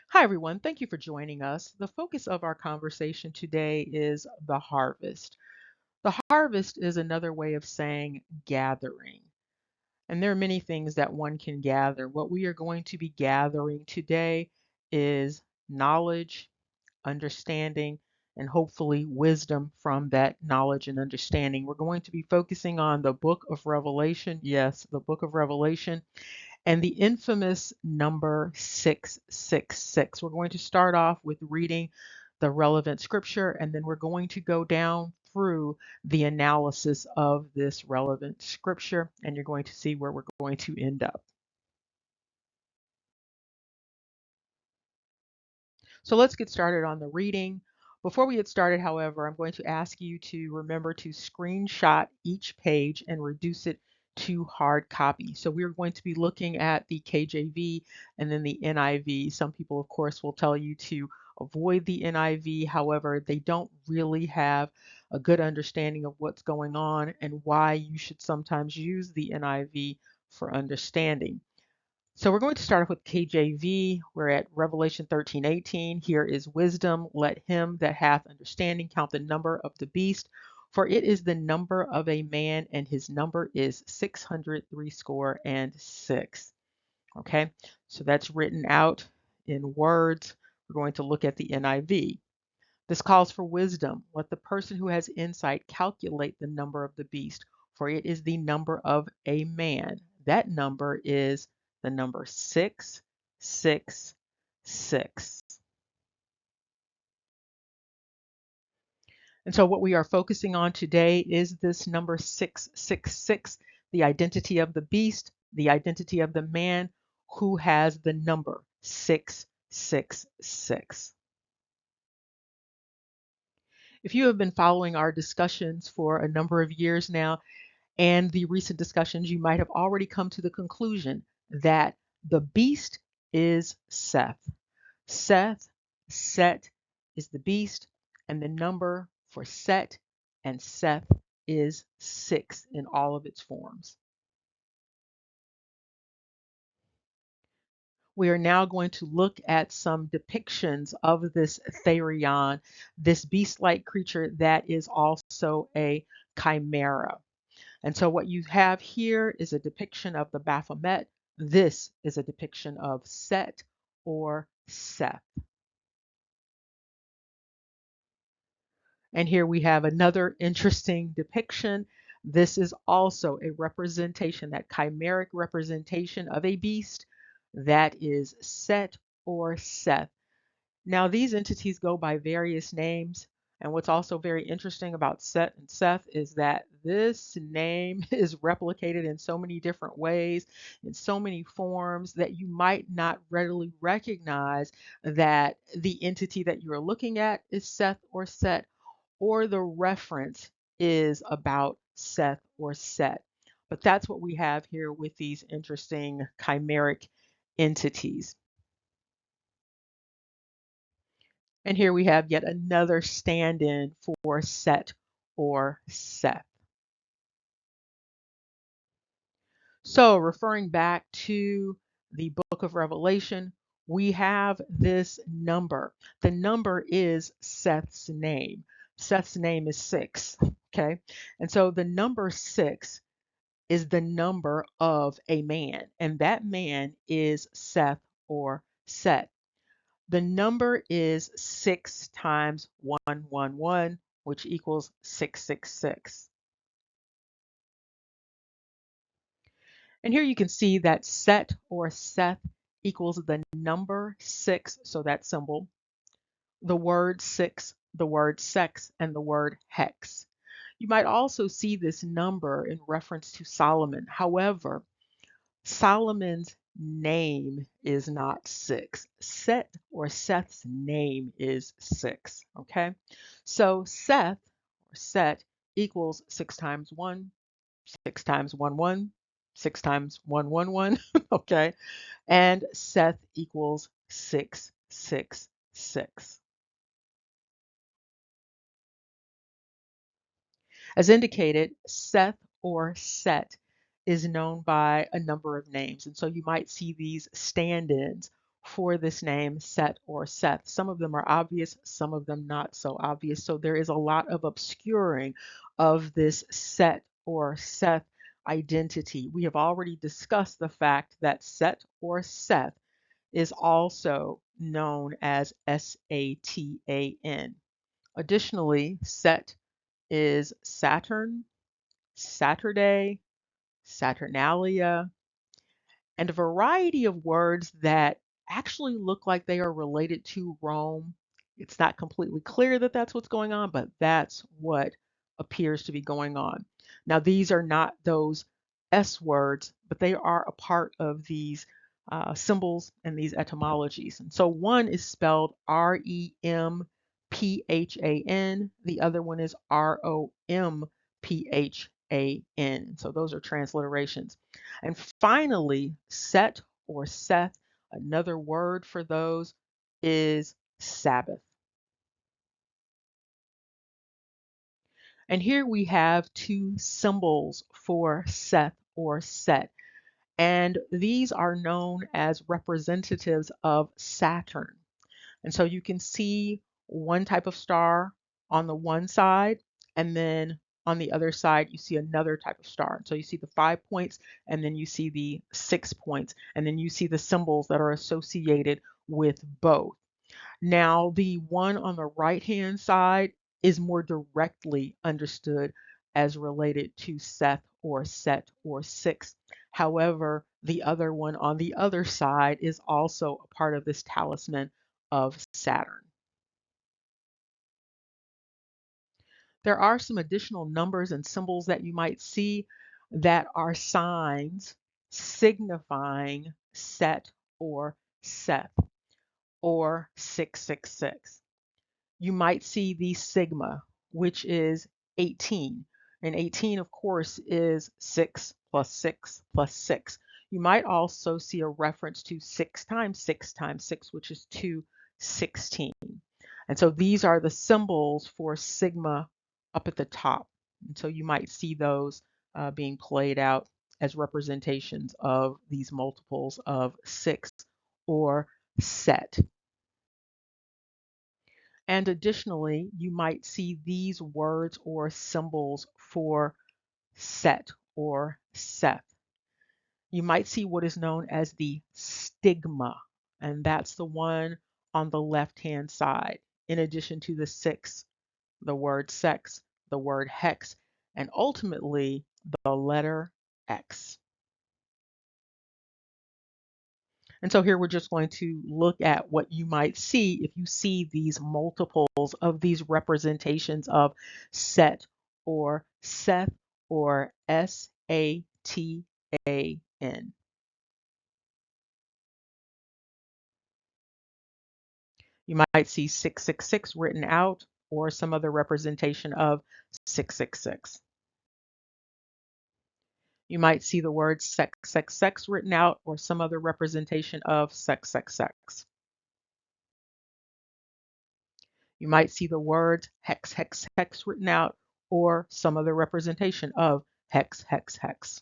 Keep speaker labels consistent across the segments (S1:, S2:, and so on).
S1: Hi, everyone. Thank you for joining us. The focus of our conversation today is the harvest. The harvest is another way of saying gathering. And there are many things that one can gather. What we are going to be gathering today is knowledge, understanding, and hopefully wisdom from that knowledge and understanding. We're going to be focusing on the book of Revelation. Yes, the book of Revelation and the infamous number 666. We're going to start off with reading the relevant scripture, and then we're going to go down through the analysis of this relevant scripture, and you're going to see where we're going to end up. So let's get started on the reading. Before we get started, however, I'm going to ask you to remember to screenshot each page and reduce it to hard copy. So we're going to be looking at the KJV and then the NIV. Some people, of course, will tell you to avoid the NIV. However, they don't really have a good understanding of what's going on and why you should sometimes use the NIV for understanding. So we're going to start off with KJV. We're at Revelation 13:18. Here is wisdom. Let him that hath understanding count the number of the beast, for it is the number of a man, and his number is 666. Okay, so that's written out in words. We're going to look at the NIV. This calls for wisdom. Let the person who has insight calculate the number of the beast, for it is the number of a man. That number is the number 666. And so, what we are focusing on today is this number 666, the identity of the beast, the identity of the man who has the number 666. If you have been following our discussions for a number of years now, and the recent discussions, you might have already come to the conclusion that the beast is Seth. Seth, Set is the beast, and the number for Set and Seth is 6 in all of its forms. We are now going to look at some depictions of this Therion, this beast-like creature that is also a chimera. And so what you have here is a depiction of the Baphomet. This is a depiction of Set or Seth. And here we have another interesting depiction. This is also a representation, that chimeric representation of a beast that is Set or Seth. Now, these entities go by various names. And what's also very interesting about Set and Seth is that this name is replicated in so many different ways, in so many forms, that you might not readily recognize that the entity that you are looking at is Seth or Set, or the reference is about Seth or Set. But that's what we have here with these interesting chimeric entities. And here we have yet another stand-in for Set or Seth. So referring back to the book of Revelation, we have this number. The number is Seth's name. Seth's name is 6, okay? And so the number 6 is the number of a man, and that man is Seth or Set. The number is 6 times 111, which equals 666. And here you can see that Set or Seth equals the number 6, so that symbol, the word 6, the word sex, and the word hex. You might also see this number in reference to Solomon. However, Solomon's name is not 6. Set or Seth's name is 6. Okay. So Seth or Set equals 6 times 1, 6 times 1, 1, 6 times 1, 1, 1. Okay. And Seth equals 6, 6, 6. As indicated, Seth or Set is known by a number of names. And so you might see these stand ins for this name, Set or Seth. Some of them are obvious, some of them not so obvious. So there is a lot of obscuring of this Set or Seth identity. We have already discussed the fact that Set or Seth is also known as Satan. Additionally, Set is Saturn, Saturday, Saturnalia, and a variety of words that actually look like they are related to Rome. It's not completely clear that that's what's going on, but that's what appears to be going on. Now, these are not those S words, but they are a part of these symbols and these etymologies. And so one is spelled Remphan, the other one is Romphan. So those are transliterations. And finally, Set or Seth, another word for those is Sabbath. And here we have two symbols for Seth or Set. And these are known as representatives of Saturn. And so you can see one type of star on the one side, and then on the other side, you see another type of star. So you see the 5 points, and then you see the 6 points, and then you see the symbols that are associated with both. Now, the one on the right-hand side is more directly understood as related to Seth or Set or six. However, the other one on the other side is also a part of this talisman of Saturn. There are some additional numbers and symbols that you might see that are signs signifying Set or Seth or 666. You might see the sigma, which is 18. And 18, of course, is 6 plus 6 plus 6. You might also see a reference to 6 times 6 times 6, which is 216. And so these are the symbols for sigma up at the top. And so you might see those being played out as representations of these multiples of 6 or Set. And additionally, you might see these words or symbols for Set or Seth. You might see what is known as the stigma, and that's the one on the left-hand side, in addition to the 6, the word sex, the word hex, and ultimately the letter X. And so here we're just going to look at what you might see if you see these multiples of these representations of Set or Seth or Satan. You might see 666 written out or some other representation of 666. You might see the word sex, sex, sex written out or some other representation of sex, sex, sex. You might see the words hex, hex, hex written out or some other representation of hex, hex, hex.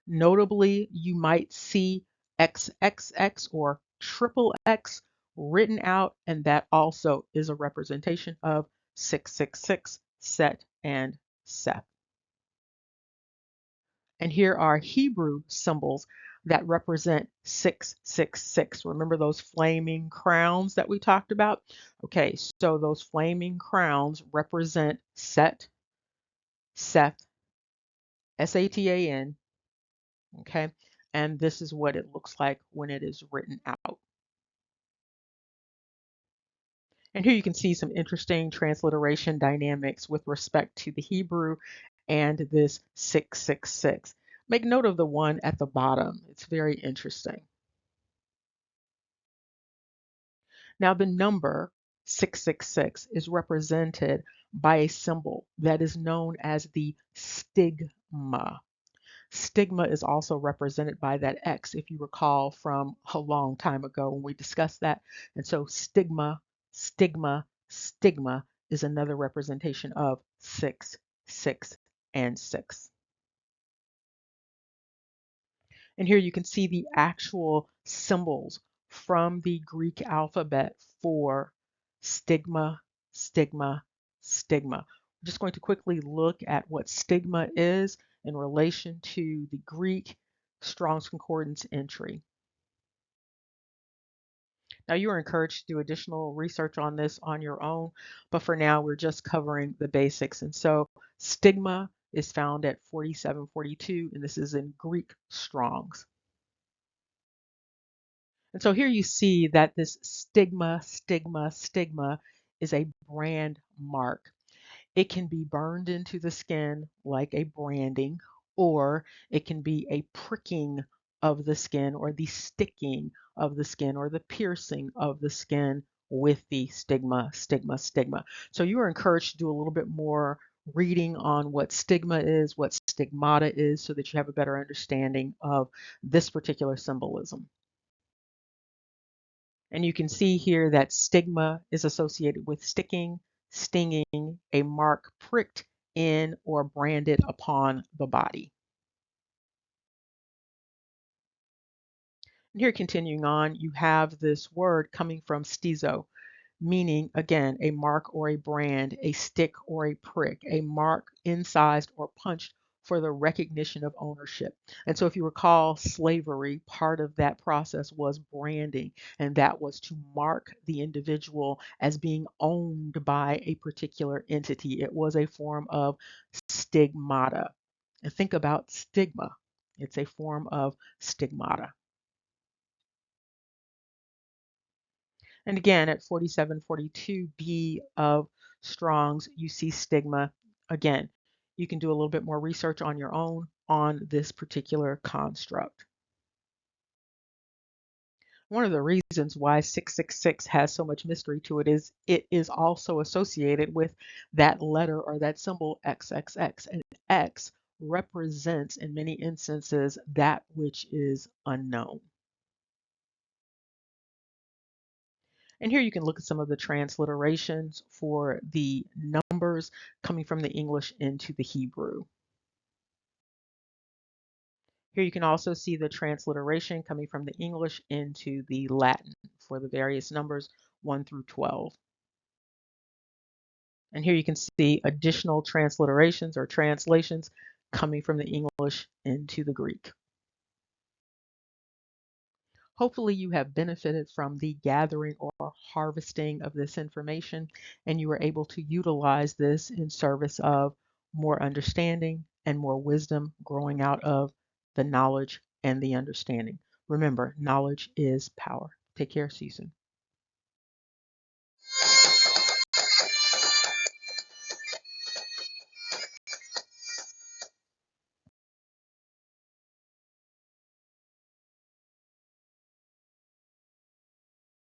S1: Notably, you might see XXX or triple X written out, and that also is a representation of 666, Set and Seth. And here are Hebrew symbols that represent 666. Remember those flaming crowns that we talked about? Okay, so those flaming crowns represent Set, Seth, Satan, okay? And this is what it looks like when it is written out. And here you can see some interesting transliteration dynamics with respect to the Hebrew and this 666. Make note of the one at the bottom. It's very interesting. Now the number 666 is represented by a symbol that is known as the stigma. Stigma is also represented by that X, if you recall from a long time ago when we discussed that. And so stigma, stigma, stigma is another representation of 6, 6, and 6. And here you can see the actual symbols from the Greek alphabet for stigma, stigma, stigma. I'm just going to quickly look at what stigma is in relation to the Greek Strong's Concordance entry. Now, you are encouraged to do additional research on this on your own, but for now, we're just covering the basics. And so, stigma is found at 4742, and this is in Greek Strong's. And so here you see that this stigma, stigma, stigma is a brand mark. It can be burned into the skin like a branding, or it can be a pricking of the skin, or the sticking of the skin, or the piercing of the skin with the stigma, stigma, stigma. So you are encouraged to do a little bit more reading on what stigma is, what stigmata is, so that you have a better understanding of this particular symbolism. And you can see here that stigma is associated with sticking, stinging, a mark pricked in or branded upon the body. And here, continuing on, you have this word coming from stizo, meaning, again, a mark or a brand, a stick or a prick, a mark incised or punched for the recognition of ownership. And so, if you recall, slavery, part of that process was branding, and that was to mark the individual as being owned by a particular entity. It was a form of stigmata. And think about stigma, it's a form of stigmata. And again, at 4742B of Strong's, you see stigma. Again, you can do a little bit more research on your own on this particular construct. One of the reasons why 666 has so much mystery to it is also associated with that letter or that symbol XXX. And X represents, in many instances, that which is unknown. And here you can look at some of the transliterations for the numbers coming from the English into the Hebrew. Here you can also see the transliteration coming from the English into the Latin for the various numbers 1 through 12. And here you can see additional transliterations or translations coming from the English into the Greek. Hopefully you have benefited from the gathering or harvesting of this information, and you are able to utilize this in service of more understanding and more wisdom growing out of the knowledge and the understanding. Remember, knowledge is power. Take care. See you soon.